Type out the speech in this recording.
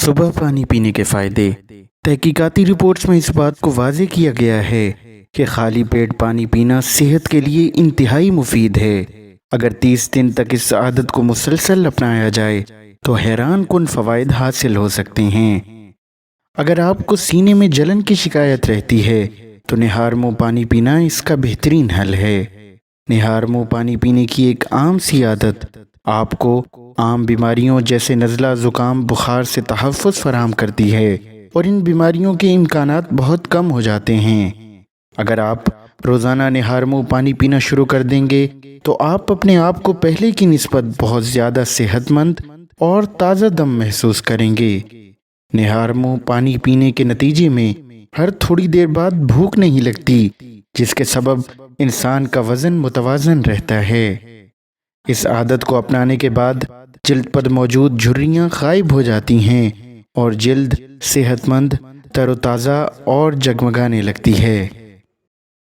صبح پانی پینے کے فائدے۔ تحقیقاتی رپورٹس میں اس بات کو واضح کیا گیا ہے کہ خالی پیٹ پانی پینا صحت کے لیے انتہائی مفید ہے۔ اگر 30 دن تک اس عادت کو مسلسل اپنایا جائے تو حیران کن فوائد حاصل ہو سکتے ہیں۔ اگر آپ کو سینے میں جلن کی شکایت رہتی ہے تو نہار منہ پانی پینا اس کا بہترین حل ہے۔ نہار منہ پانی پینے کی ایک عام سی عادت آپ کو عام بیماریوں جیسے نزلہ، زکام، بخار سے تحفظ فراہم کرتی ہے اور ان بیماریوں کے امکانات بہت کم ہو جاتے ہیں۔ اگر آپ روزانہ نہار منہ پانی پینا شروع کر دیں گے تو آپ اپنے آپ کو پہلے کی نسبت بہت زیادہ صحت مند اور تازہ دم محسوس کریں گے۔ نہار منہ پانی پینے کے نتیجے میں ہر تھوڑی دیر بعد بھوک نہیں لگتی، جس کے سبب انسان کا وزن متوازن رہتا ہے۔ اس عادت کو اپنانے کے بعد جلد پر موجود جھریاں غائب ہو جاتی ہیں اور جلد صحت مند، تر و تازہ اور جگمگانے لگتی ہے۔